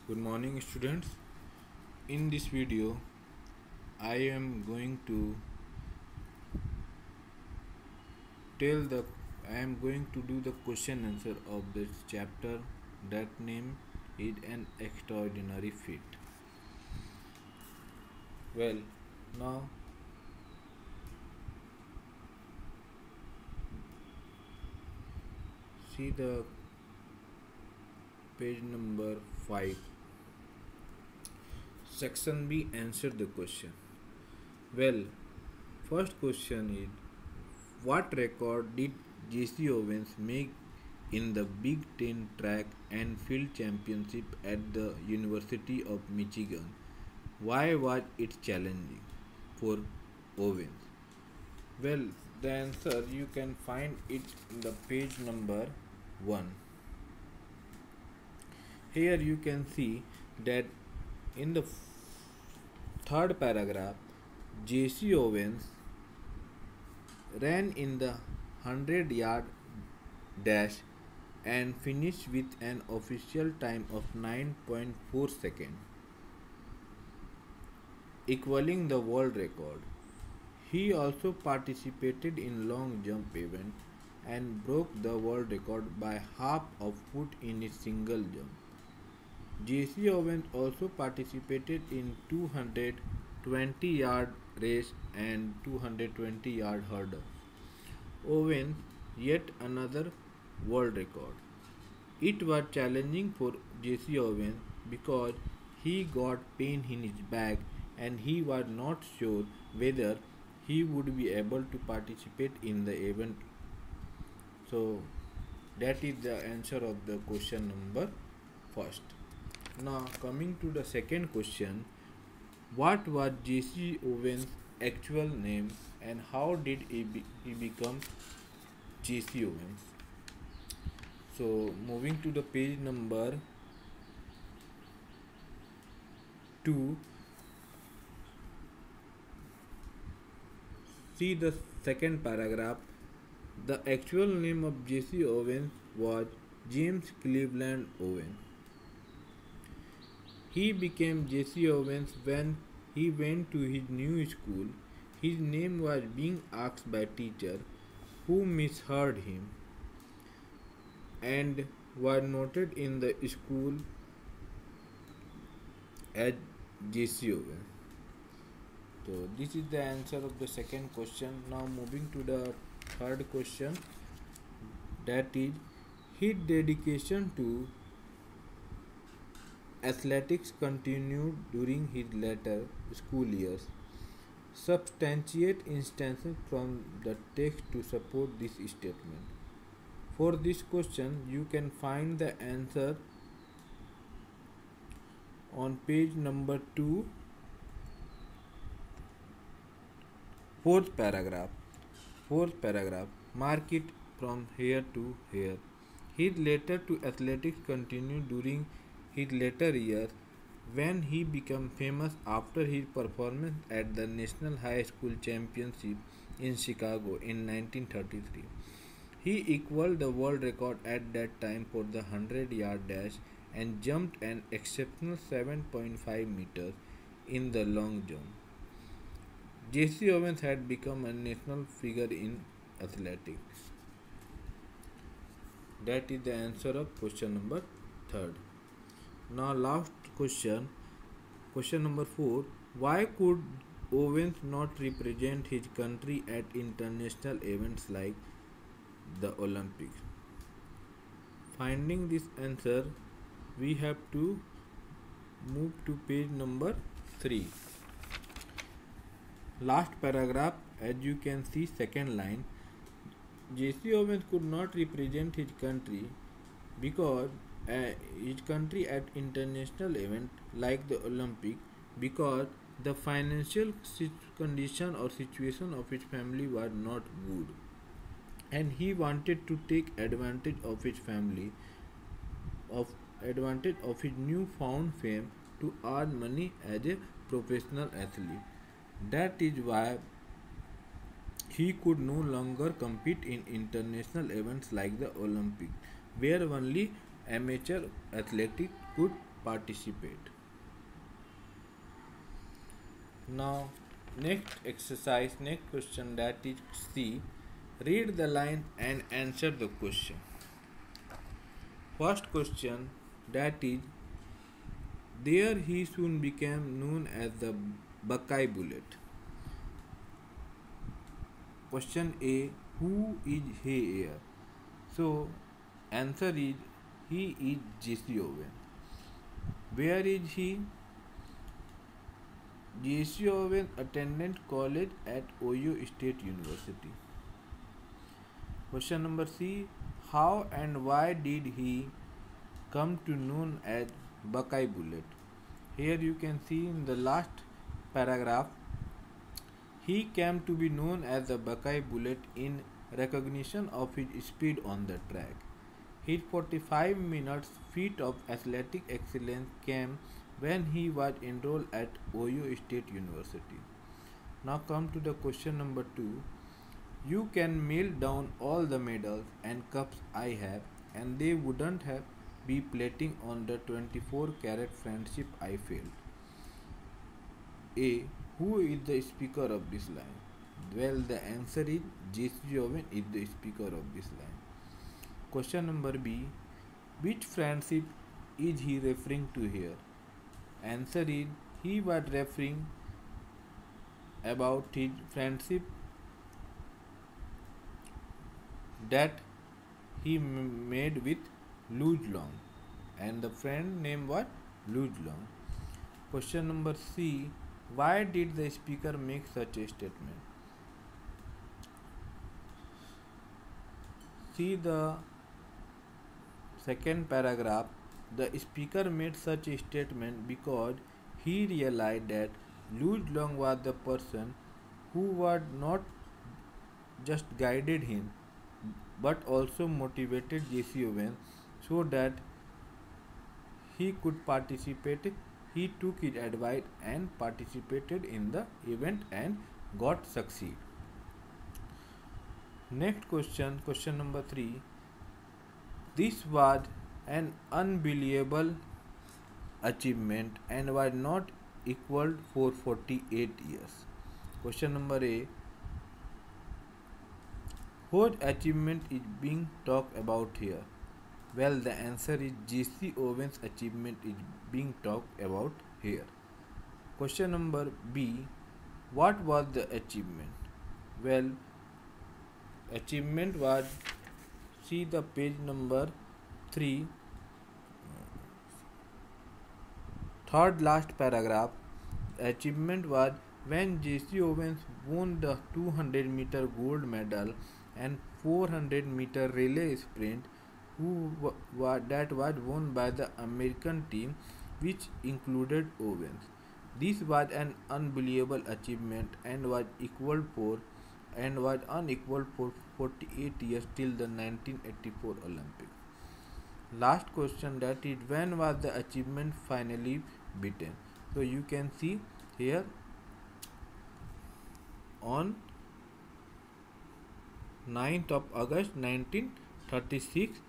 Good morning, students. In this video, I am going to tell the I am going to do the question answer of this chapter. That name is an extraordinary feat. Well, now see the page number 5. Section B, answer the question. Well, first question is, what record did JC Owens make in the Big Ten Track and Field Championship at the University of Michigan? Why was it challenging for Owens? Well, the answer you can find it in the page number 1. Here you can see that in the third paragraph, JC Owens ran in the 100-yard dash and finished with an official time of 9.4 seconds, equaling the world record. He also participated in long jump event and broke the world record by half of foot in a single jump. JC Owens also participated in 220-yard race and 220-yard hurdle. Owens yet another world record. It was challenging for JC Owens because he got pain in his back and he was not sure whether he would be able to participate in the event. So that is the answer of the question number first. Now coming to the second question, what was JC Owens' actual name and how did he become JC Owens? So moving to the page number 2, see the second paragraph. The actual name of JC Owens was James Cleveland Owens. He became JC Owens when he went to his new school. His name was being asked by teacher who misheard him and was noted in the school as JC Owens. So this is the answer of the second question. Now moving to the third question, that is, his dedication to athletics continued during his later school years. Substantiate instances from the text to support this statement. For this question, you can find the answer on page number 2, fourth paragraph. Fourth paragraph. Mark it from here to here. His letter to athletics continued during his later years when he became famous after his performance at the National High School Championship in Chicago in 1933. He equaled the world record at that time for the 100-yard dash and jumped an exceptional 7.5 meters in the long jump. JC Owens had become a national figure in athletics. That is the answer of question number 3. Now last question, question number 4. Why could Owens not represent his country at international events like the Olympics? Finding this answer, we have to move to page number 3. Last paragraph, as you can see, second line. JC Owens could not represent his country because his country at international event like the Olympic because the financial condition or situation of his family was not good, and he wanted to take advantage of his family advantage of his newfound fame to earn money as a professional athlete. That is why he could no longer compete in international events like the Olympics, where only amateur athletes could participate. Now, next question, that is C. Read the line and answer the question. First question, that is, there he soon became known as the Buckeye Bullet. Question A, who is he here? So, answer is, he is Jesse Owens. Where is he? Jesse Owens attended college at Ohio State University. Question number C, how and why did he come to known as Buckeye Bullet? Here you can see in the last paragraph, he came to be known as the Buckeye Bullet in recognition of his speed on the track. His 45 minutes feat of athletic excellence came when he was enrolled at Ohio State University. Now come to the question number 2. You can melt down all the medals and cups I have, and they wouldn't have be plating on the 24-carat friendship I felt. A. Who is the speaker of this line? Well, the answer is Jesse Owens is the speaker of this line. Question number B. Which friendship is he referring to here? Answer is, he was referring about his friendship that he made with Luge Long, and the friend name was Luge Long. Question number C. Why did the speaker make such a statement? See the second paragraph. The speaker made such a statement because he realized that Luge Long was the person who was not just guided him but also motivated Jesse Owens so that he could participate. He took his advice and participated in the event and got succeed. Next question, question number 3. This was an unbelievable achievement and was not equaled for 48 years. Question number A. What achievement is being talked about here? Well, the answer is Jesse Owens' achievement is being talked about here. Question number B. What was the achievement? Well, achievement was, see the page number 3, third last paragraph. Achievement was when Jesse Owens won the 200-meter gold medal and 400-meter relay sprint, that was won by the American team, which included Owens. This was an unbelievable achievement and was unequaled for 48 years till the 1984 Olympics. Last question, that is, when was the achievement finally beaten? So you can see here on 9th of August 1936.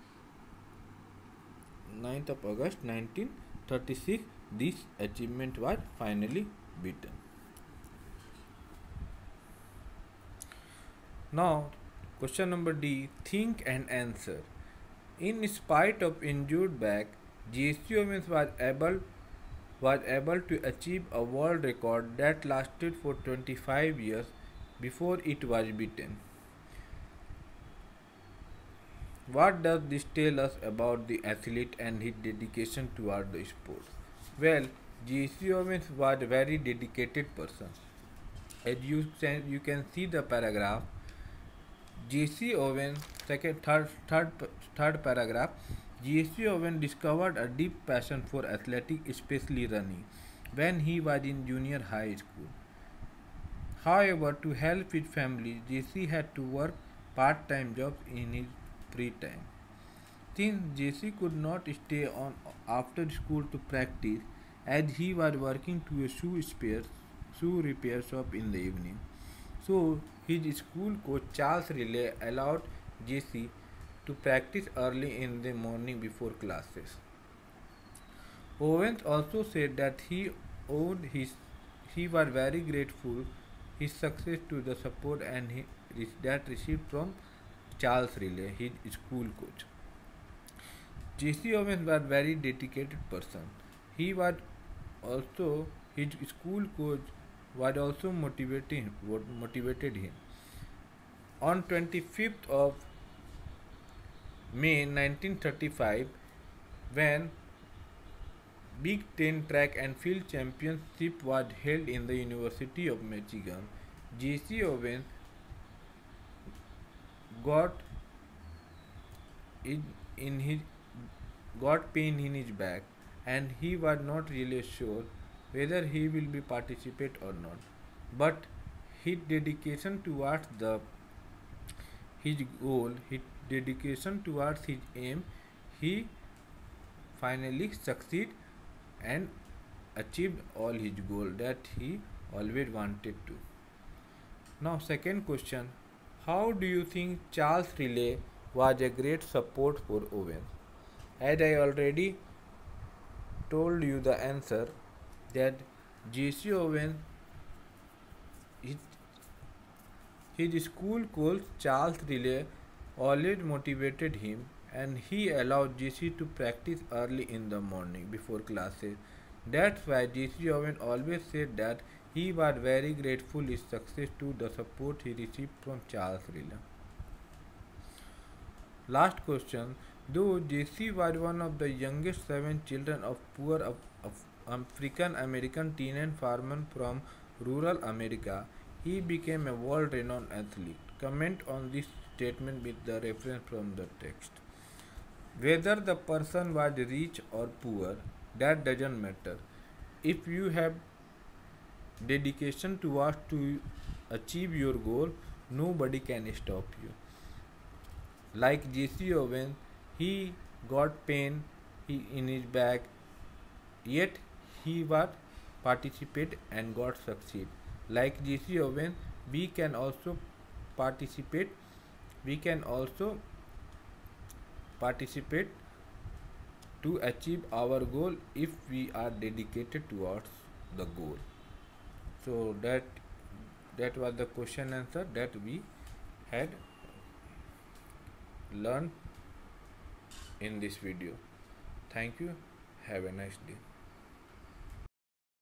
9th of August 1936, this achievement was finally beaten. Now, question number D. Think and answer. In spite of injured back, Jesse Owens was able to achieve a world record that lasted for 25 years before it was beaten. What does this tell us about the athlete and his dedication toward the sport? Well, Jesse Owens was a very dedicated person. As you can see the paragraph. Jesse Owens, third paragraph. Jesse Owens discovered a deep passion for athletics, especially running, when he was in junior high school. However, to help his family, Jesse had to work part-time jobs in his free time. Since Jesse could not stay on after school to practice, as he was working to a shoe repair shop in the evening. So his school coach Charles Riley allowed Jesse to practice early in the morning before classes. Owens also said that he was very grateful his success to the support that received from Charles Riley, his school coach. JC Owens was very dedicated person. He was also his school coach was also motivated him. On 25th of May 1935, when Big Ten Track and Field Championship was held in the University of Michigan, J.C. Owens got in, in his got pain in his back, and he was not really sure whether he will be participate or not. But his dedication towards his goal, his dedication towards his aim, he finally succeed and achieved all his goal that he always wanted to. Now, second question: how do you think Charles Riley was a great support for Owens? As I already told you the answer, that J.C. Owens, his, his school coach Charles Riley always motivated him, and he allowed JC to practice early in the morning before classes. That's why JC Owen always said that he was very grateful his success to the support he received from Charles Riley. Last question: though JC was one of the youngest seven children of poor African American teenage farmers from rural America, he became a world renowned athlete. Comment on this statement with the reference from the text. Whether the person was rich or poor, that doesn't matter. If you have dedication towards to achieve your goal, nobody can stop you. Like J.C. Owens, he got pain in his back, yet he was participate and got succeed. Like J.C. Owens, we can also participate. We can also participate to achieve our goal if we are dedicated towards the goal. So that was the question answer that we had learned in this video. Thank you. Have a nice day.